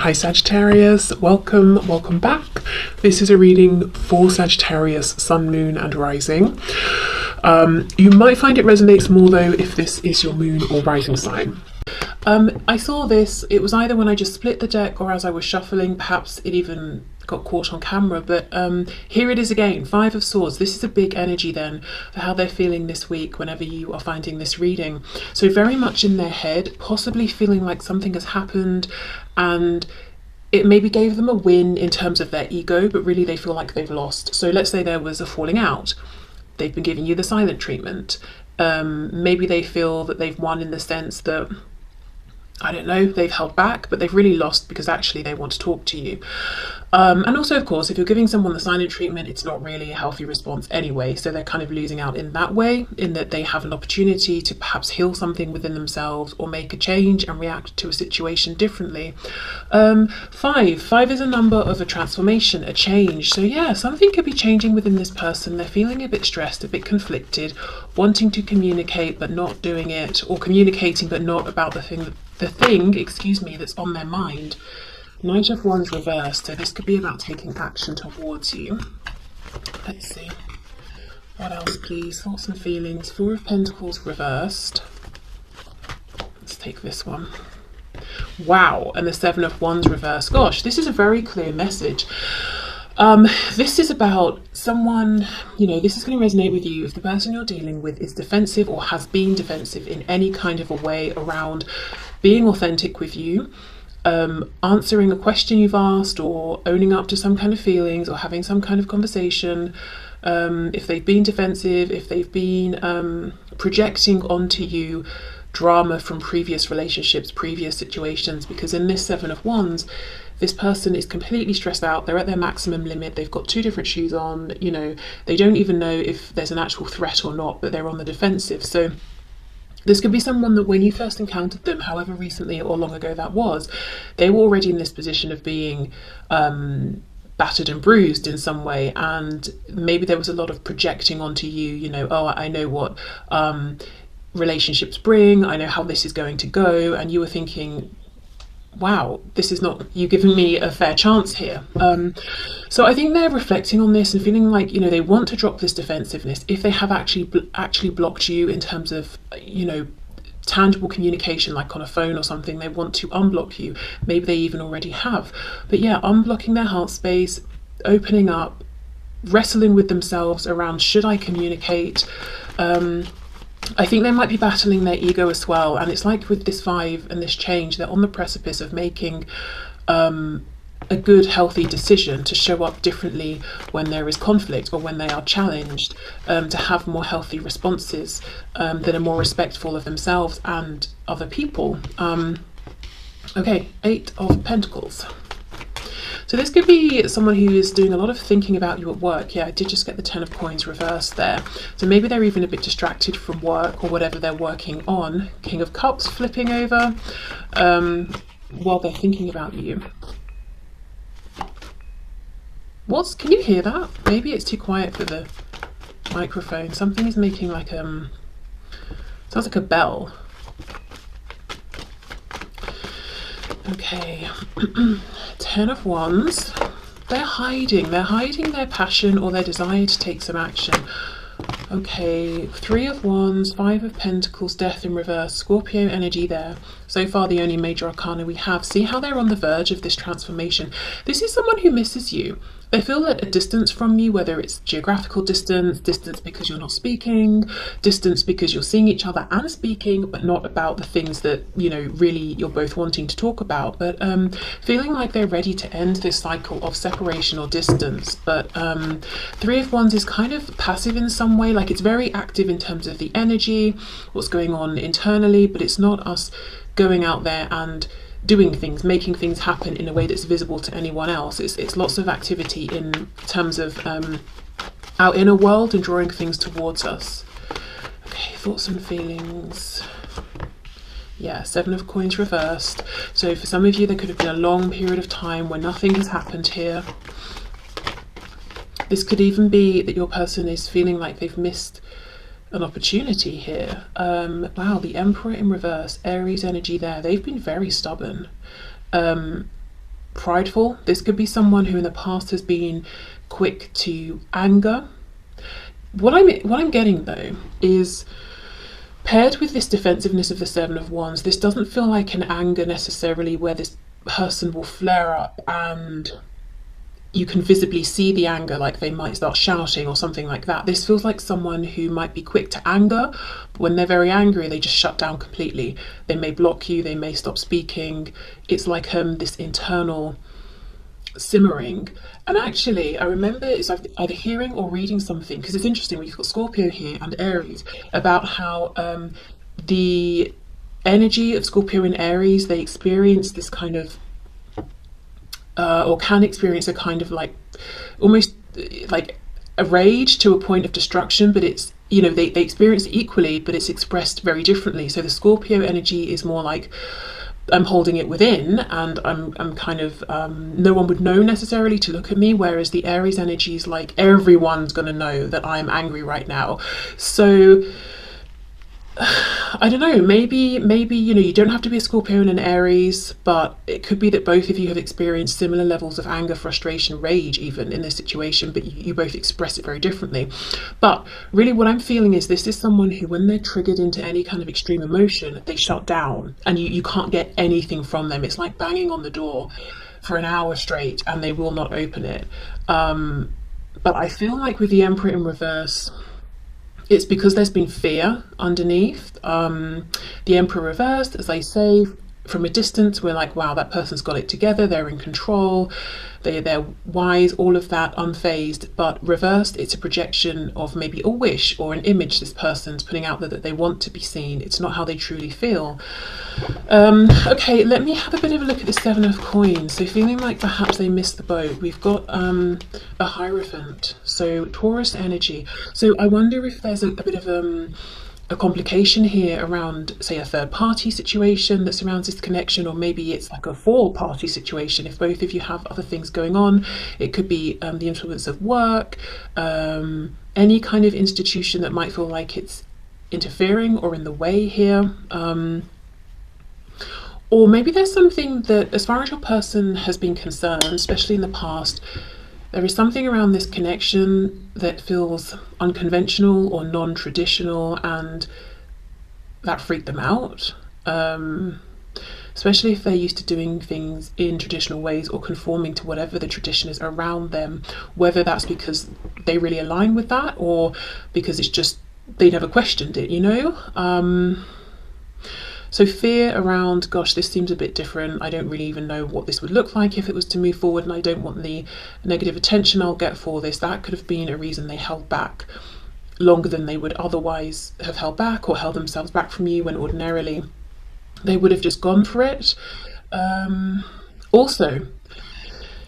Hi Sagittarius, welcome back. This is a reading for Sagittarius, Sun, Moon and Rising. You might find it resonates more though if this is your moon or rising sign. I saw this, it was either when I just split the deck or as I was shuffling, perhaps it even got caught on camera, but here it is again, Five of Swords. This is a big energy then for how they're feeling this week whenever you are finding this reading. So very much in their head, possibly feeling like something has happened and it maybe gave them a win in terms of their ego, but really they feel like they've lost. So let's say there was a falling out. They've been giving you the silent treatment. Maybe they feel that they've won in the sense that, I don't know, they've held back, but they've really lost because actually they want to talk to you. And also, of course, if you're giving someone the silent treatment, it's not really a healthy response anyway. So they're kind of losing out in that way, in that they have an opportunity to perhaps heal something within themselves or make a change and react to a situation differently. Five is a number of a transformation, a change. So yeah, something could be changing within this person. They're feeling a bit stressed, a bit conflicted, wanting to communicate but not doing it, or communicating but not about the thing, that's on their mind. Knight of Wands reversed, so this could be about taking action towards you. Let's see. What else, please? Thoughts and feelings. Four of Pentacles reversed. Let's take this one. Wow, and the Seven of Wands reversed. Gosh, this is a very clear message. This is about someone, this is going to resonate with you if the person you're dealing with is defensive or has been defensive in any kind of a way around being authentic with you, answering a question you've asked or owning up to some kind of feelings or having some kind of conversation. If they've been defensive, if they've been projecting onto you drama from previous relationships, previous situations, because in this Seven of Wands, this person is completely stressed out. They're at their maximum limit. They've got two different shoes on. They don't even know if there's an actual threat or not, but they're on the defensive. So this could be someone that when you first encountered them, however recently or long ago that was, they were already in this position of being battered and bruised in some way. And maybe there was a lot of projecting onto you, oh, I know what relationships bring. I know how this is going to go. And you were thinking, wow, this is not you giving me a fair chance here. So I think they're reflecting on this and feeling like, they want to drop this defensiveness. If they have actually blocked you in terms of, tangible communication, like on a phone or something, they want to unblock you. Maybe they even already have. But yeah, unblocking their heart space, opening up, wrestling with themselves around, should I communicate? I think they might be battling their ego as well, and it's like with this five and this change, they're on the precipice of making a good, healthy decision to show up differently when there is conflict or when they are challenged, to have more healthy responses that are more respectful of themselves and other people. Okay, Eight of Pentacles. So this could be someone who is doing a lot of thinking about you at work. Yeah, I did just get the Ten of Coins reversed there. So maybe they're even a bit distracted from work or whatever they're working on. King of Cups flipping over while they're thinking about you. Can you hear that? Maybe it's too quiet for the microphone. Something is making like sounds like a bell. Okay. Ten of Wands. They're hiding their passion or their desire to take some action. Okay, Three of Wands, Five of Pentacles, Death in reverse, Scorpio energy there. So far the only major arcana we have. See how they're on the verge of this transformation. This is someone who misses you. They feel at a distance from you, whether it's geographical distance because you're not speaking, distance because you're seeing each other and speaking, but not about the things that, really you're both wanting to talk about. But feeling like they're ready to end this cycle of separation or distance. But Three of Wands is kind of passive in some way, like it's very active in terms of the energy, what's going on internally, but it's not us going out there and doing things, making things happen in a way that's visible to anyone else. It's lots of activity in terms of our inner world and drawing things towards us. Okay, thoughts and feelings. Yeah, Seven of Coins reversed. So for some of you, there could have been a long period of time where nothing has happened here. This could even be that your person is feeling like they've missed an opportunity here. Wow, the Emperor in reverse, Aries energy there. They've been very stubborn. prideful. This could be someone who in the past has been quick to anger. What I'm getting though is, paired with this defensiveness of the Seven of Wands, this doesn't feel like an anger necessarily where this person will flare up and you can visibly see the anger, like they might start shouting or something like that. This feels like someone who might be quick to anger, but when they're very angry, they just shut down completely. They may block you, they may stop speaking. It's like this internal simmering. And actually, I remember it's either hearing or reading something, because it's interesting, we've got Scorpio here and Aries, about how the energy of Scorpio and Aries, they experience this kind of or can experience a kind of like almost like a rage to a point of destruction, but it's, you know, they experience it equally, but it's expressed very differently. So the Scorpio energy is more like, I'm holding it within and I'm kind of no one would know necessarily to look at me, whereas the Aries energy is like everyone's gonna know that I'm angry right now. So I don't know, maybe, you know, you don't have to be a Scorpio and an Aries, but it could be that both of you have experienced similar levels of anger, frustration, rage even in this situation, but you both express it very differently. But really what I'm feeling is this is someone who, when they're triggered into any kind of extreme emotion, they shut down and you can't get anything from them. It's like banging on the door for an hour straight and they will not open it. But I feel like with the Emperor in reverse, it's because there's been fear underneath. The Emperor reversed, as I say, from a distance, we're like, wow, that person's got it together, they're in control, they're wise, all of that, unfazed. But reversed, it's a projection of maybe a wish or an image this person's putting out there that they want to be seen. It's not how they truly feel. Okay, let me have a bit of a look at the Seven of Coins. So feeling like perhaps they missed the boat. We've got a Hierophant, so Taurus energy. So I wonder if there's a bit of a complication here around, say, a third party situation that surrounds this connection, or maybe it's like a four-party situation. If both of you have other things going on, it could be the influence of work, any kind of institution that might feel like it's interfering or in the way here. Or maybe there's something that, as far as your person has been concerned, especially in the past, there is something around this connection that feels unconventional or non-traditional, and that freaked them out. Especially if they're used to doing things in traditional ways or conforming to whatever the tradition is around them, whether that's because they really align with that or because it's just they never questioned it, you know? So fear around, gosh, this seems a bit different. I don't really even know what this would look like if it was to move forward, and I don't want the negative attention I'll get for this. That could have been a reason they held back longer than they would otherwise have held back, or held themselves back from you when ordinarily they would have just gone for it. Also,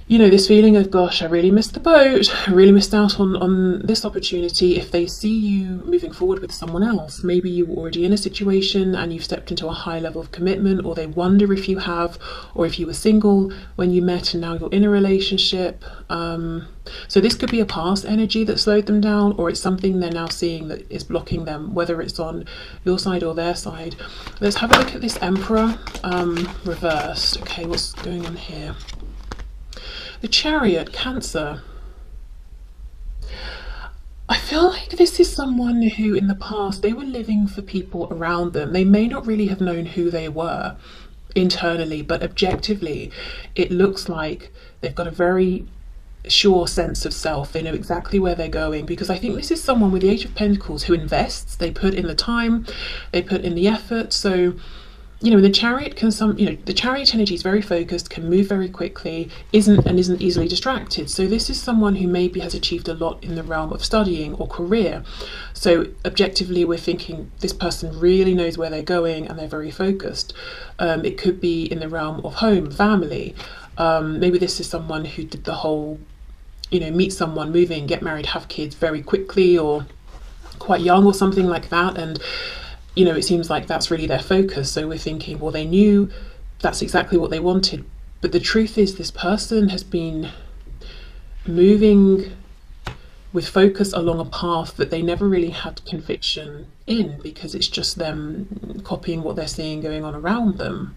you know, this feeling of, gosh, I really missed the boat, I really missed out on this opportunity. If they see you moving forward with someone else, maybe you were already in a situation and you've stepped into a high level of commitment, or they wonder if you have, or if you were single when you met and now you're in a relationship. So this could be a past energy that slowed them down, or it's something they're now seeing that is blocking them, whether it's on your side or their side. Let's have a look at this Emperor reversed. Okay, what's going on here? The Chariot, Cancer. I feel like this is someone who in the past, they were living for people around them. They may not really have known who they were internally, but objectively, it looks like they've got a very sure sense of self. They know exactly where they're going, because I think this is someone with the Eight of Pentacles who invests. They put in the time, they put in the effort. So, you know, the Chariot can the Chariot energy is very focused, can move very quickly, isn't easily distracted. So this is someone who maybe has achieved a lot in the realm of studying or career. So objectively, we're thinking this person really knows where they're going and they're very focused. It could be in the realm of home, family. Maybe this is someone who did the whole, you know, meet someone, moving, get married, have kids very quickly or quite young or something like that. And you know, it seems like that's really their focus. So we're thinking, well, they knew that's exactly what they wanted. But the truth is, this person has been moving with focus along a path that they never really had conviction in, because it's just them copying what they're seeing going on around them.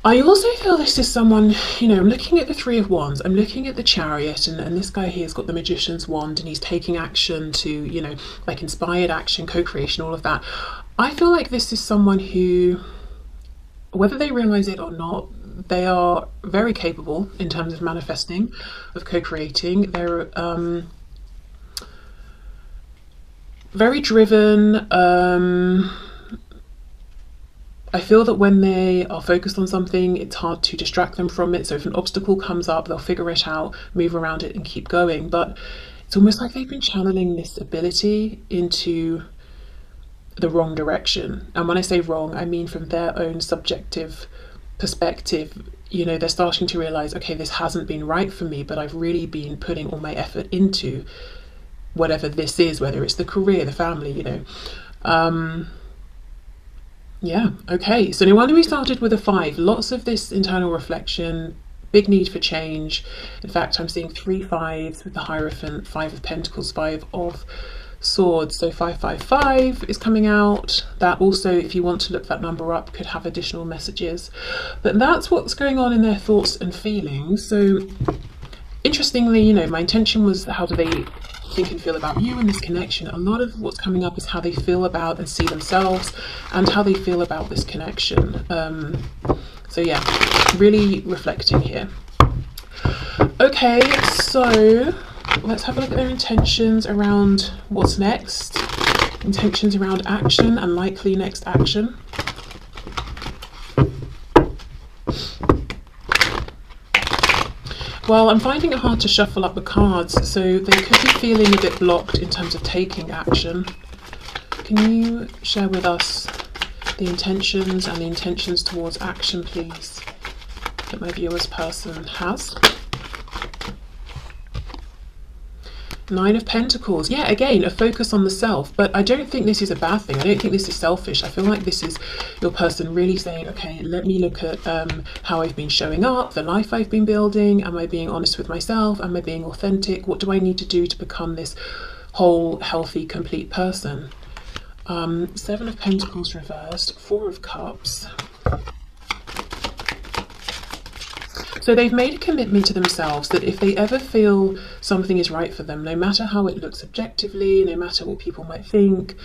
I also feel this is someone, you know, I'm looking at the Three of Wands, I'm looking at the Chariot, and this guy here has got the Magician's wand, and he's taking action to, you know, like inspired action, co-creation, all of that. I feel like this is someone who, whether they realize it or not, they are very capable in terms of manifesting, of co-creating. They're very driven. I feel that when they are focused on something, it's hard to distract them from it. So if an obstacle comes up, they'll figure it out, move around it and keep going. But it's almost like they've been channeling this ability into the wrong direction. And when I say wrong, I mean from their own subjective perspective. You know, they're starting to realize, okay, this hasn't been right for me, but I've really been putting all my effort into whatever this is, whether it's the career, the family, you know. Yeah, okay, so no wonder we started with a 5. Lots of this internal reflection, big need for change. In fact, I'm seeing 3 5s with the Hierophant, 5 of Pentacles, 5 of Swords. So 555 is coming out. That also, if you want to look that number up, could have additional messages. But that's what's going on in their thoughts and feelings. So interestingly, you know, my intention was how do they think and feel about you in this connection. A lot of what's coming up is how they feel about and see themselves, and how they feel about this connection. So yeah, really reflecting here. Okay, so let's have a look at their intentions around what's next, intentions around action and likely next action. Well, I'm finding it hard to shuffle up the cards, so they could be feeling a bit blocked in terms of taking action. Can you share with us the intentions and the intentions towards action, please, that my viewer's person has? 9 of Pentacles. Yeah, again, a focus on the self, but I don't think this is a bad thing. I don't think this is selfish. I feel like this is your person really saying, okay, let me look at how I've been showing up, the life I've been building. Am I being honest with myself? Am I being authentic? What do I need to do to become this whole, healthy, complete person? 7 of Pentacles reversed, 4 of Cups. So they've made a commitment to themselves that if they ever feel something is right for them, no matter how it looks objectively, no matter what people might think,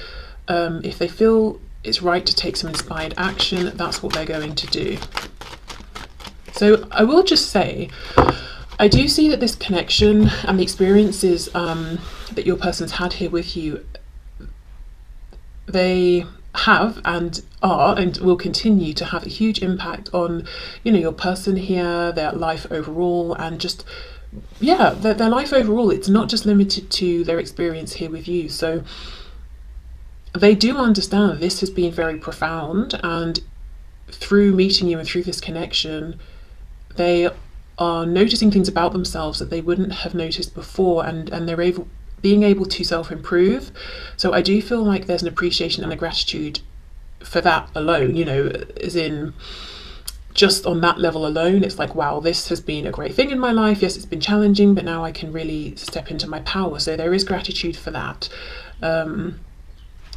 if they feel it's right to take some inspired action, that's what they're going to do. So I will just say, I do see that this connection and the experiences that your person's had here with you, they have and are and will continue to have a huge impact on, you know, your person here, their life overall, and just, yeah, their life overall. It's not just limited to their experience here with you. So they do understand that this has been very profound, and through meeting you and through this connection, they are noticing things about themselves that they wouldn't have noticed before, and they're being able to self-improve. So I do feel like there's an appreciation and a gratitude for that alone, you know, as in just on that level alone, it's like, wow, this has been a great thing in my life. Yes, it's been challenging, but now I can really step into my power. So there is gratitude for that.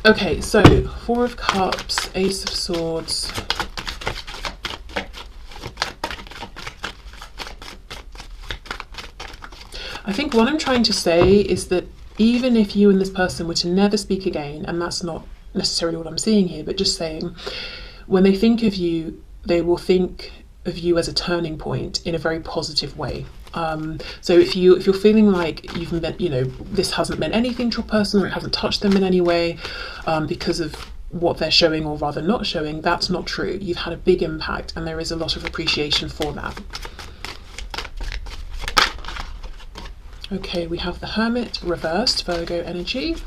Okay, so 4 of Cups, Ace of Swords. I think what I'm trying to say is that even if you and this person were to never speak again, and that's not necessarily what I'm seeing here, but just saying, when they think of you, they will think of you as a turning point in a very positive way. So if you're feeling like you've met, you know, this hasn't meant anything to your person, or it hasn't touched them in any way because of what they're showing or rather not showing, that's not true. You've had a big impact, and there is a lot of appreciation for that. Okay, we have the Hermit reversed, Virgo energy.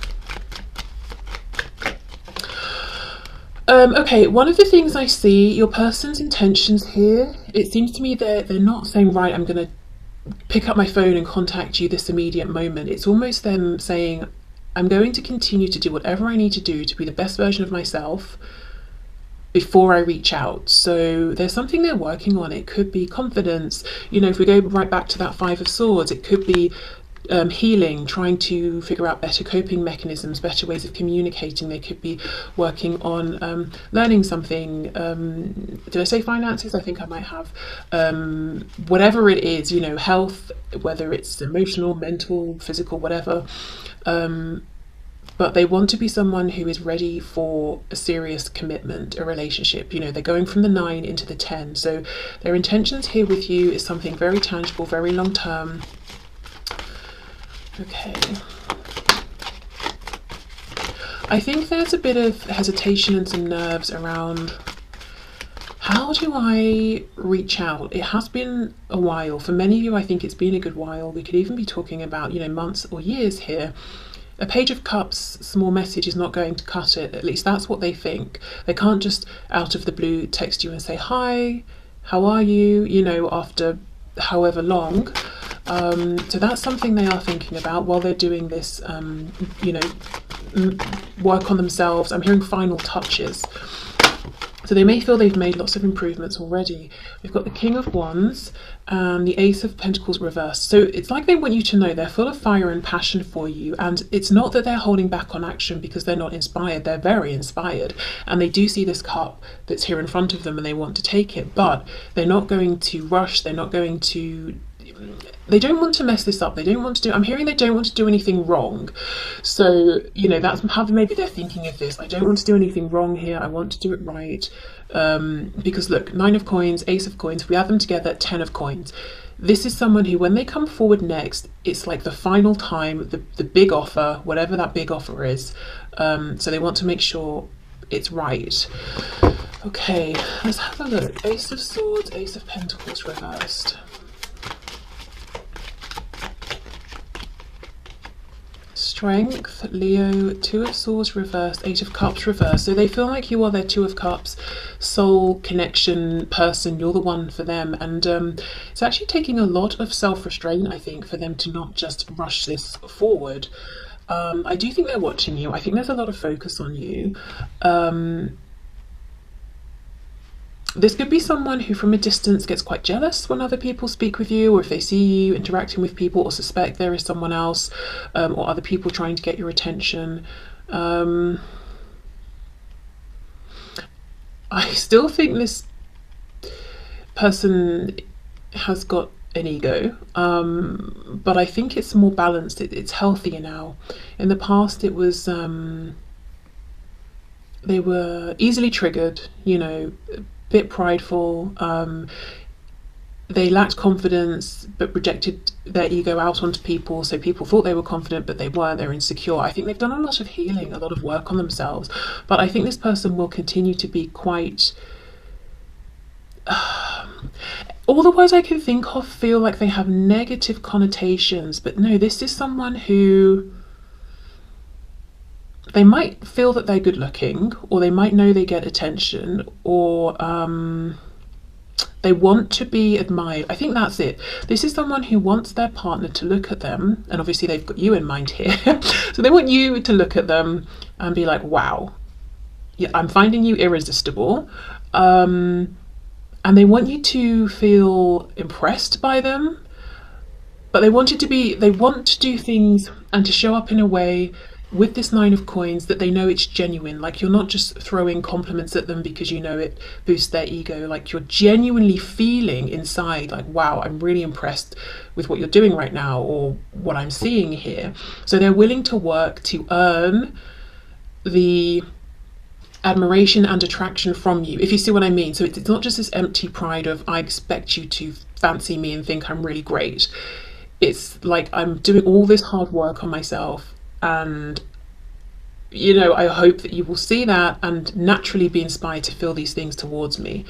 Okay, one of the things I see, your person's intentions here, it seems to me they're not saying, right, I'm going to pick up my phone and contact you this immediate moment. It's almost them saying, I'm going to continue to do whatever I need to do to be the best version of myself before I reach out. So there's something they're working on. It could be confidence. You know, if we go right back to that 5 of Swords, it could be healing, trying to figure out better coping mechanisms, better ways of communicating. They could be working on learning something. Did I say finances? I think I might have. Whatever it is, you know, health, whether it's emotional, mental, physical, whatever. But they want to be someone who is ready for a serious commitment, a relationship. You know, they're going from the 9 into the 10. So their intentions here with you is something very tangible, very long term. Okay. I think there's a bit of hesitation and some nerves around, how do I reach out? It has been a while. For many of you, I think it's been a good while. We could even be talking about, you know, months or years here. A Page of Cups, small message is not going to cut it. At least that's what they think. They can't just out of the blue text you and say, hi, how are you? You know, after however long. So that's something they are thinking about while they're doing this, you know, work on themselves. I'm hearing final touches. So they may feel they've made lots of improvements already. We've got the King of Wands and the Ace of Pentacles reversed. So it's like they want you to know they're full of fire and passion for you. And it's not that they're holding back on action because they're not inspired. They're very inspired. And they do see this cup that's here in front of them and they want to take it. But they're not going to rush. They're not going to... They don't want to mess this up. They don't want to do... I'm hearing they don't want to do anything wrong. So, you know, that's how maybe they're thinking of this. I don't want to do anything wrong here. I want to do it right. Because look, 9 of coins, Ace of coins, if we add them together, 10 of coins. This is someone who, when they come forward next, it's like the final time, the big offer, whatever that big offer is. So they want to make sure it's right. Okay, let's have a look. Ace of Swords, Ace of Pentacles reversed. Strength, Leo, 2 of Swords reversed, 8 of Cups reversed. So they feel like you are their 2 of Cups soul connection person. You're the one for them. And it's actually taking a lot of self-restraint, I think, for them to not just rush this forward. I do think they're watching you. I think there's a lot of focus on you. This could be someone who from a distance gets quite jealous when other people speak with you, or if they see you interacting with people or suspect there is someone else or other people trying to get your attention. I still think this person has got an ego, but I think it's more balanced. It's healthier now. In the past it was they were easily triggered, you know, bit prideful, they lacked confidence but projected their ego out onto people, so people thought they were confident but they weren't. They're insecure. I think they've done a lot of healing, a lot of work on themselves, but I think this person will continue to be quite all the words I can think of feel like they have negative connotations, but no, this is someone who they might feel that they're good looking, or they might know they get attention, or they want to be admired. I think that's it. This is someone who wants their partner to look at them, and obviously they've got you in mind here. So they want you to look at them and be like, wow, yeah, I'm finding you irresistible. And they want you to feel impressed by them, but they want to do things and to show up in a way with this 9 of coins that they know it's genuine. Like, you're not just throwing compliments at them because you know it boosts their ego. Like, you're genuinely feeling inside like, wow, I'm really impressed with what you're doing right now, or what I'm seeing here. So they're willing to work to earn the admiration and attraction from you, if you see what I mean. So it's not just this empty pride of, I expect you to fancy me and think I'm really great. It's like, I'm doing all this hard work on myself, and you know, I hope that you will see that and naturally be inspired to feel these things towards me.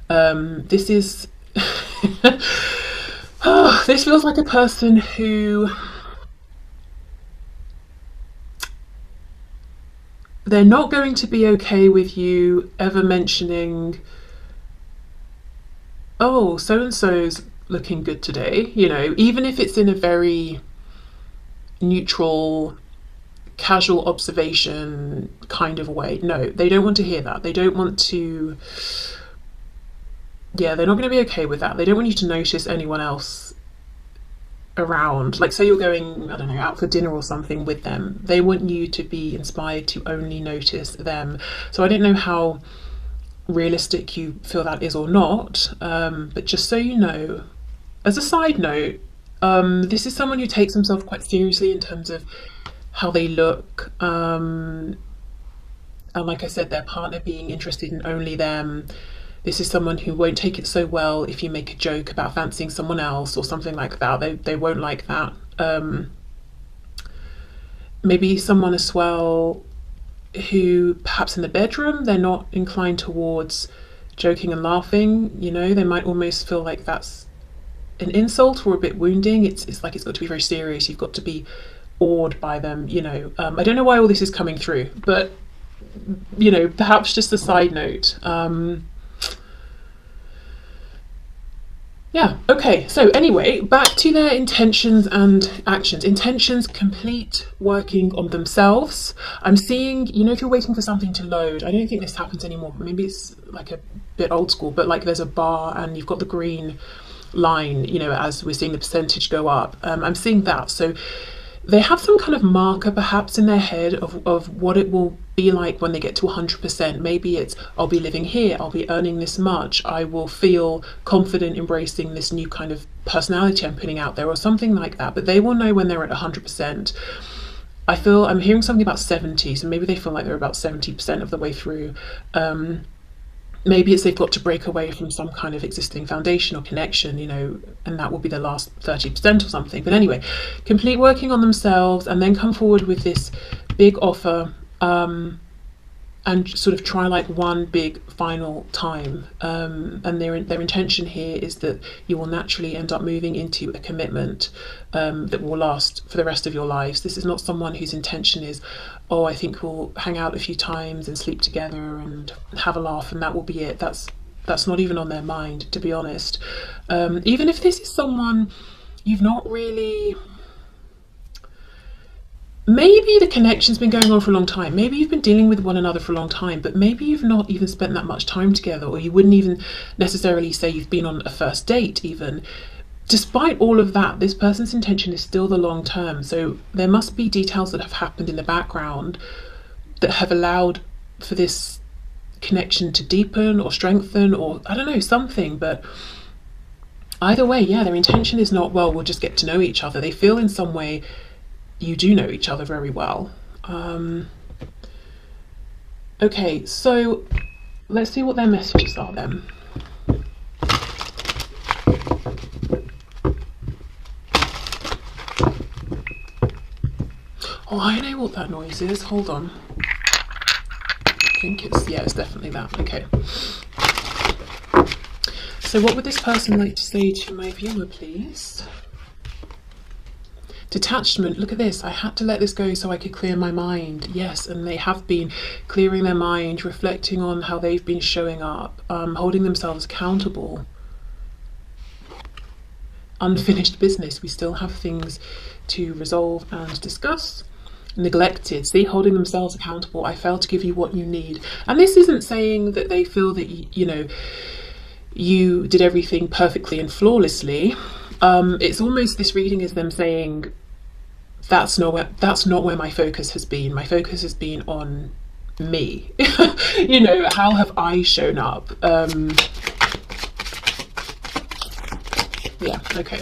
This is this feels like a person who, they're not going to be okay with you ever mentioning, oh, so and so's looking good today, you know, even if it's in a very neutral, casual observation kind of way. No, they don't want to hear that. They don't want to, yeah, they're not going to be okay with that. They don't want you to notice anyone else around. Like, say you're going, I don't know, out for dinner or something with them, they want you to be inspired to only notice them. So I don't know how realistic you feel that is or not, but just so you know, as a side note, this is someone who takes themselves quite seriously in terms of how they look, and like I said, their partner being interested in only them. This is someone who won't take it so well if you make a joke about fancying someone else or something like that. They won't like that. Maybe someone as well who perhaps in the bedroom they're not inclined towards joking and laughing. You know, they might almost feel like that's an insult or a bit wounding. It's like it's got to be very serious. You've got to be awed by them. You know, I don't know why all this is coming through, but you know, perhaps just a side note. Yeah, okay, so anyway, back to their intentions and actions. Intentions, complete working on themselves. I'm seeing, you know, if you're waiting for something to load, I don't think this happens anymore, maybe it's like a bit old school, but like there's a bar and you've got the green line, you know, as we're seeing the percentage go up. I'm seeing that. So they have some kind of marker perhaps in their head of what it will be like when they get to 100%. Maybe it's, I'll be living here, I'll be earning this much, I will feel confident embracing this new kind of personality I'm putting out there, or something like that. But they will know when they're at 100%. I'm hearing something about 70, so maybe they feel like they're about 70% of the way through. Maybe it's they've got to break away from some kind of existing foundation or connection, you know, and that will be the last 30% or something. But anyway, complete working on themselves and then come forward with this big offer, and sort of try like one big final time. And their intention here is that you will naturally end up moving into a commitment that will last for the rest of your lives. This is not someone whose intention is, oh, I think we'll hang out a few times and sleep together and have a laugh and that will be it. That's not even on their mind, to be honest. Even if this is someone you've not really... Maybe the connection's been going on for a long time. Maybe you've been dealing with one another for a long time, but maybe you've not even spent that much time together, or you wouldn't even necessarily say you've been on a first date even. Despite all of that, this person's intention is still the long term. So there must be details that have happened in the background that have allowed for this connection to deepen or strengthen, or I don't know, something. But either way, yeah, their intention is not, well, we'll just get to know each other. They feel in some way you do know each other very well. Okay, so let's see what their messages are then. Oh, I know what that noise is. Hold on. I think it's definitely that. Okay. So what would this person like to say to my viewer, please? Detachment, look at this. I had to let this go so I could clear my mind. Yes, and they have been clearing their mind, reflecting on how they've been showing up, holding themselves accountable. Unfinished business. We still have things to resolve and discuss. Neglected, see, holding themselves accountable. I failed to give you what you need. And this isn't saying that they feel that, you know, you did everything perfectly and flawlessly. It's almost, this reading is them saying, that's not where my focus has been. My focus has been on me. You know, how have I shown up? Yeah, okay.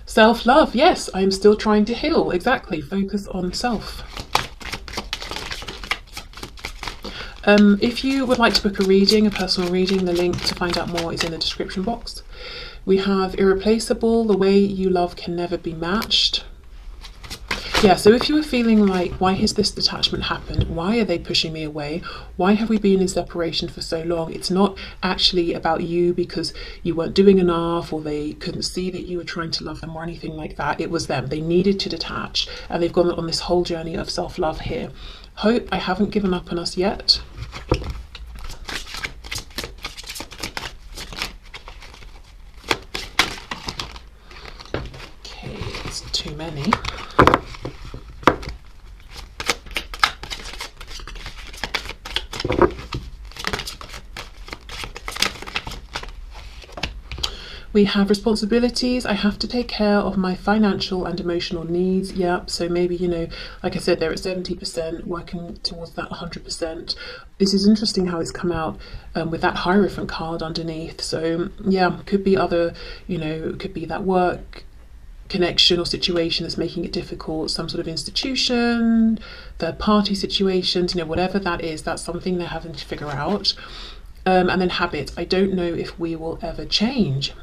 Self-love, yes, I'm still trying to heal. Exactly, focus on self. If you would like to book a reading, a personal reading, the link to find out more is in the description box. We have irreplaceable, the way you love can never be matched. Yeah, so if you were feeling like, why has this detachment happened? Why are they pushing me away? Why have we been in separation for so long? It's not actually about you because you weren't doing enough or they couldn't see that you were trying to love them or anything like that. It was them. They needed to detach and they've gone on this whole journey of self-love here. Hope I haven't given up on us yet. Okay, it's too many. We have responsibilities. I have to take care of my financial and emotional needs. Yep. So maybe, you know, like I said, they're at 70%, working towards that 100%. This is interesting how it's come out with that Hierophant card underneath. So yeah, could be other, you know, it could be that work connection or situation that's making it difficult, some sort of institution, third party situations, you know, whatever that is, that's something they're having to figure out. And then habits. I don't know if we will ever change.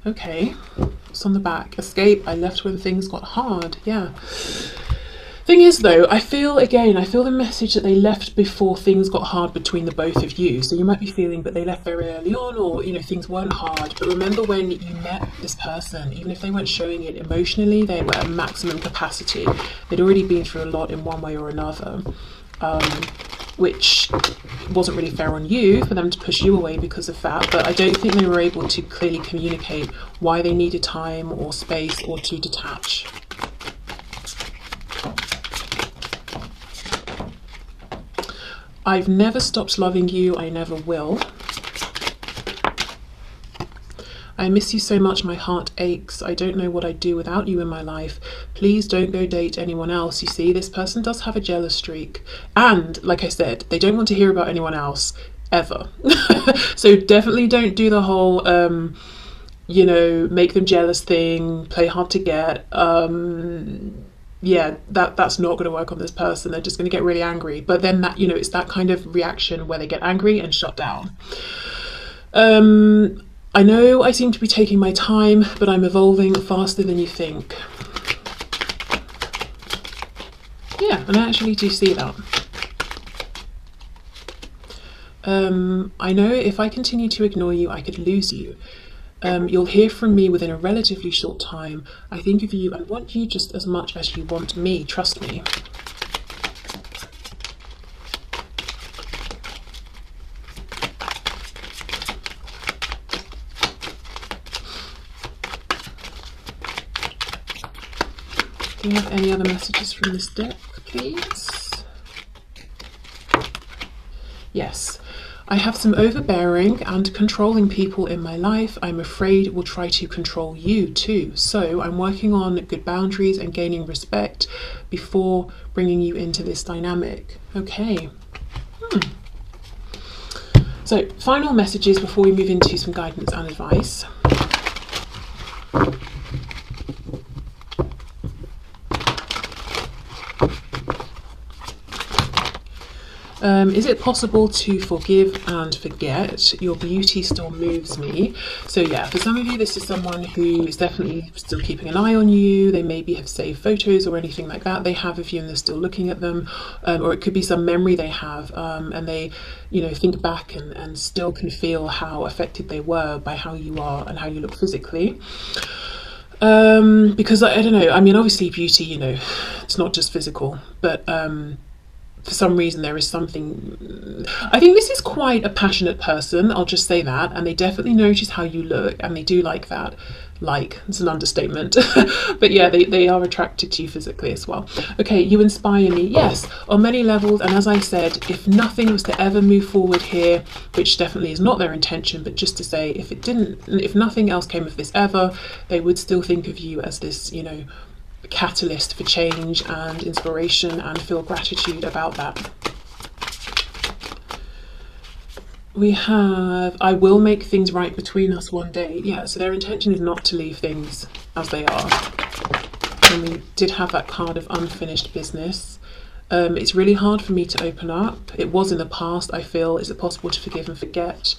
Okay. What's on the back? Escape. I left when things got hard. Yeah. Thing is though, I feel the message that they left before things got hard between the both of you. So you might be feeling, but they left very early on, or, you know, things weren't hard. But remember when you met this person, even if they weren't showing it emotionally, they were at maximum capacity. They'd already been through a lot in one way or another. Which wasn't really fair on you for them to push you away because of that, but I don't think they were able to clearly communicate why they needed time or space or to detach. I've never stopped loving you, I never will. I miss you so much, my heart aches. I don't know what I'd do without you in my life. Please don't go date anyone else. You see, this person does have a jealous streak. And like I said, they don't want to hear about anyone else ever. So definitely don't do the whole, you know, make them jealous thing, play hard to get. Yeah, that's not going to work on this person. They're just going to get really angry. But then that, you know, it's that kind of reaction where they get angry and shut down. I know I seem to be taking my time, but I'm evolving faster than you think. Yeah, and I actually do see that. I know if I continue to ignore you, I could lose you. You'll hear from me within a relatively short time. I think of you and want you just as much as you want me, trust me. Do you have any other messages from this deck, please? Yes. I have some overbearing and controlling people in my life. I'm afraid will try to control you too. So I'm working on good boundaries and gaining respect before bringing you into this dynamic. Okay. So final messages before we move into some guidance and advice. Is it possible to forgive and forget? Your beauty still moves me. So yeah, for some of you, this is someone who is definitely still keeping an eye on you. They maybe have saved photos or anything like that they have of you and they're still looking at them. Or it could be some memory they have and they, you know, think back and still can feel how affected they were by how you are and how you look physically. Because I don't know, I mean, obviously beauty, you know, it's not just physical, but for some reason there is something. I think this is quite a passionate person, I'll just say that, and they definitely notice how you look and they do like that. Like, it's an understatement. But yeah, they are attracted to you physically as well. Okay, you inspire me. Yes, on many levels. And as I said, if nothing was to ever move forward here, which definitely is not their intention, but just to say, if nothing else came of this ever, they would still think of you as this, you know, catalyst for change and inspiration and feel gratitude about that. We have, I will make things right between us one day. Yeah, so their intention is not to leave things as they are. And we did have that card of unfinished business. It's really hard for me to open up. It was in the past, I feel. Is it possible to forgive and forget?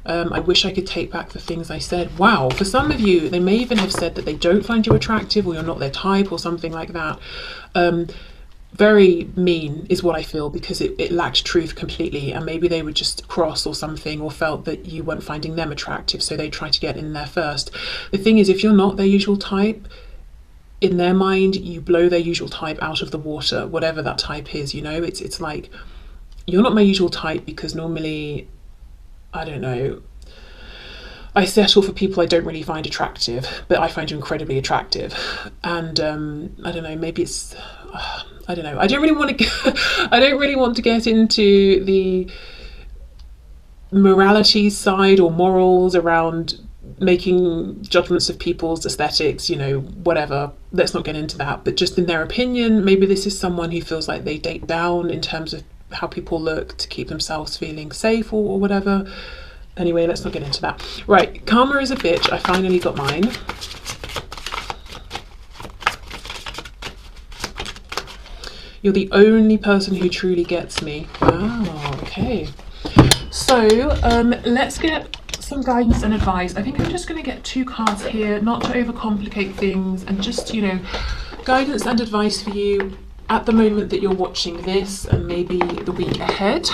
I wish I could take back the things I said. Wow, for some of you, they may even have said that they don't find you attractive or you're not their type or something like that. Very mean is what I feel, because it lacked truth completely, and maybe they were just cross or something, or felt that you weren't finding them attractive, so they tried to get in there first. The thing is, if you're not their usual type, in their mind, you blow their usual type out of the water, whatever that type is, you know. It's like, you're not my usual type because normally, I don't know, I settle for people I don't really find attractive, but I find you incredibly attractive. And I don't know, maybe it's, I don't know. I don't really want to get into the morality side or morals around making judgments of people's aesthetics, you know, whatever. Let's not get into that. But just in their opinion, maybe this is someone who feels like they date down in terms of how people look to keep themselves feeling safe or whatever. Anyway, let's not get into that. Right, karma is a bitch. I finally got mine. You're the only person who truly gets me. Wow, okay. So let's get some guidance and advice. I think I'm just going to get 2 cards here, not to overcomplicate things, and just, you know, guidance and advice for you at the moment that you're watching this and maybe the week ahead.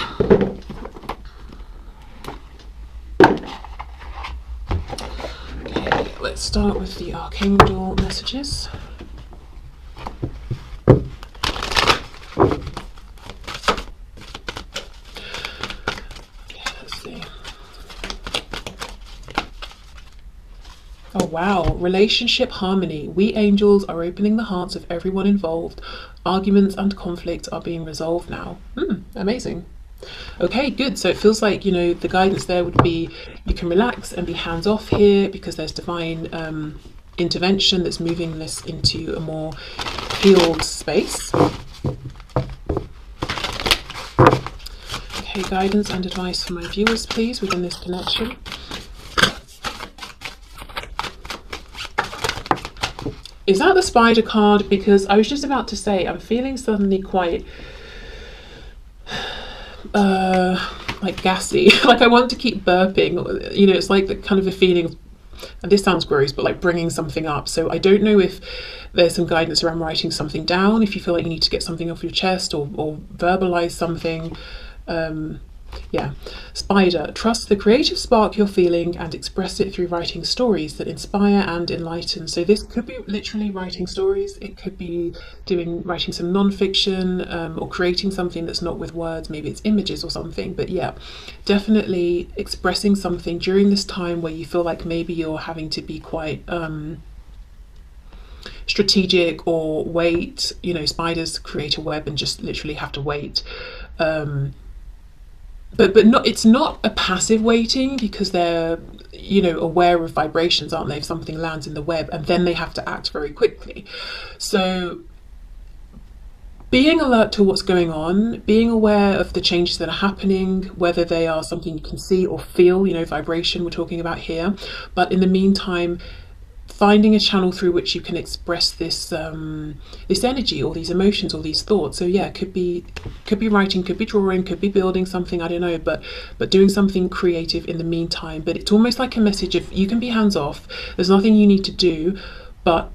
Okay, let's start with the Archangel messages. Oh wow, relationship harmony. We angels are opening the hearts of everyone involved. Arguments and conflicts are being resolved now. Amazing. Okay, good. So it feels like, you know, the guidance there would be you can relax and be hands off here because there's divine intervention that's moving this into a more healed space. Okay, guidance and advice for my viewers, please, within this connection. Is that the spider card? Because I was just about to say, I'm feeling suddenly quite like gassy. Like I want to keep burping, you know, it's like the kind of a feeling of, and this sounds gross, but like bringing something up. So I don't know if there's some guidance around writing something down, if you feel like you need to get something off your chest or verbalize something. Yeah, spider, trust the creative spark you're feeling and express it through writing stories that inspire and enlighten. So this could be literally writing stories, it could be writing some non-fiction or creating something that's not with words, maybe it's images or something. But yeah, definitely expressing something during this time where you feel like maybe you're having to be quite strategic or wait. You know, spiders create a web and just literally have to wait. But not, it's not a passive waiting, because they're, you know, aware of vibrations, aren't they, if something lands in the web, and then they have to act very quickly. So being alert to what's going on, being aware of the changes that are happening, whether they are something you can see or feel, you know, vibration we're talking about here. But in the meantime, finding a channel through which you can express this this energy or these emotions or these thoughts. So yeah, could be writing, could be drawing, could be building something, I don't know, but doing something creative in the meantime. But it's almost like a message of you can be hands off, there's nothing you need to do, but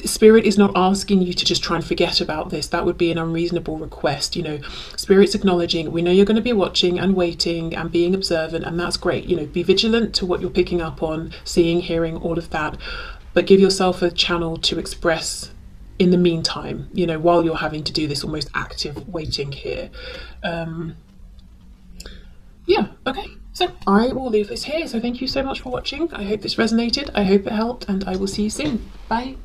Spirit is not asking you to just try and forget about this. That would be an unreasonable request. You know, Spirit's acknowledging, we know you're going to be watching and waiting and being observant, and that's great. You know, be vigilant to what you're picking up on, seeing, hearing, all of that, but give yourself a channel to express in the meantime, you know, while you're having to do this almost active waiting here. Yeah, okay. So I will leave this here. So thank you so much for watching. I hope this resonated. I hope it helped, and I will see you soon. Bye.